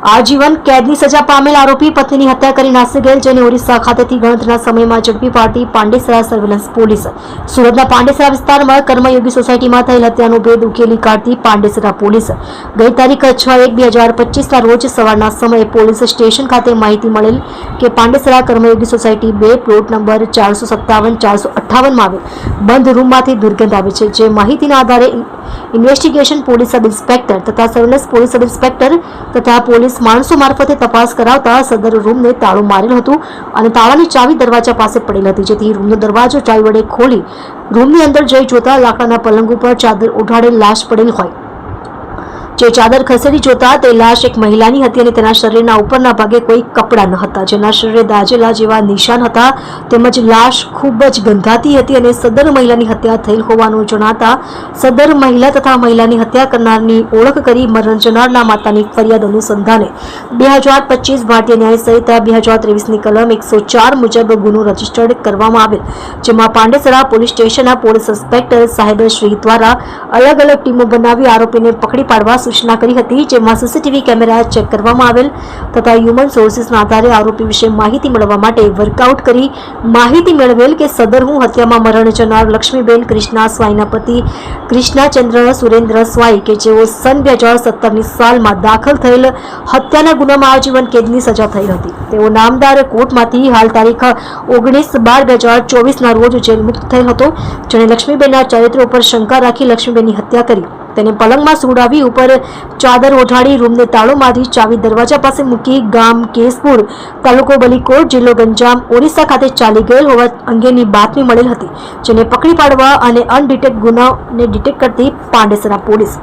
આજીવન કેદની સજા પામેલ આરોપી પત્નીની હત્યા કરી નાસી ગયેલ, જેને ઓરિસ્સા ખાતેથી ગણતરીના સમયમાં ઝડપી પાડતી પાંડેસરા સર્વેલન્સ પોલીસ. સુરતના પાંડેસરા વિસ્તારમાં કર્મયોગી સોસાયટીમાં થયેલ હત્યાનો ભેદ ઉકેલી કાઢતી પાંડેસરા પોલીસ. ગઈ તારીખ 6/1/2025ના રોજ સવારના સમયે પોલીસ સ્ટેશન ખાતે માહિતી મળેલ કે પાંડેસરા કર્મયોગી સોસાયટી 2 પ્લોટ નંબર 457-458 માં આવેલ બંધ રૂમમાંથી દુર્ગંધ આવે છે. જે માહિતીના આધારે ઇન્વેસ્ટિગેશન પોલીસ સબ ઇન્સ્પેક્ટર તથા સર્વેલન્સ પોલીસ સબ ઇન્સ્પેક્ટર તથા પોલીસ માણસો મારફતે તપાસ કરાવતા સદર રૂમને તાળું મારેલ હતું અને તાળાની ચાવી દરવાજા પાસે પડેલ હતી, જેથી રૂમનો દરવાજો ચાવી વડે ખોલી રૂમની અંદર જઈ જોતા લાકડાના પલંગ ઉપર ચાદર ઓઢાડેલ લાશ પડેલ હોય. જે ચાદર ખસેડી જોતા તે લાશ એક મહિલાની હતી અને તેના શરીરના ઉપરના ભાગે કોઈ કપડાં ન હતા, જેના શરીરે દાઝેલા જેવા નિશાન હતા. તેમજ લાશ ખૂબ જ ગંધાતી હતી અને સદર મહિલાની હત્યા થયેલ હોવાનું જણાતા સદર મહિલા તથા મહિલાની હત્યા કરનારની ઓળખ કરી મરણ જનારના માતાની ફરિયાદ અનુસંધાને 2025 ભારતીય ન્યાય સંહિતા 2023ની કલમ 104 મુજબ ગુનો રજીસ્ટર્ડ કરવામાં આવેલ, જેમાં પાંડેસરા પોલીસ સ્ટેશનના પોલીસ ઇન્સ્પેક્ટર સાહેબ શ્રી દ્વારા અલગ અલગ ટીમો બનાવી આરોપીને પકડી પાડવા સૂચના કરી હતી. જેમાં સીસીટીવી કેમેરા ચેક કરવામાં આવેલ તથા હ્યુમન સોર્સિસના આધારે આરોપી વિશે માહિતી મેળવવા માટે વર્કઆઉટ કરી માહિતી મેળવેલ કે સદરહુ હત્યામાં મરણ જનાર લક્ષ્મીબેન કૃષ્ણા સ્વાઈના પતિ કૃષ્ણાચંદ્ર સુરેન્દ્ર સ્વાઈ કે જેઓ સન 2017ની સાલમાં દાખલ થયેલ હત્યાના ગુનામાં આજીવન કેદની સજા થઈ હતી, તેઓ નામદાર કોર્ટમાંથી હાલ તારીખ 19/12/2024ના રોજ જેલ મુક્ત થયેલ હતો. જેણે લક્ષ્મીબેનના ચરિત્ર ઉપર શંકા રાખી લક્ષ્મીબેનની હત્યા કરી તેને પલંગમાં સુવડાવી ઉપર ચાદર ઓઢાડી રૂમને તાળો મારી ચાવી દરવાજા પાસે મૂકી ગામ કેશપુર, તાલુકો બલીકોટ, જિલ્લો ગંજામ, ઓરિસ્સા ખાતે ચાલી ગયેલ હોવા અંગેની બાતમી મળેલ હતી, જેને પકડી પાડવા અને અનડિટેક્ટ ગુનાને ડિટેક્ટ કરતી પાંડેસરા પોલીસ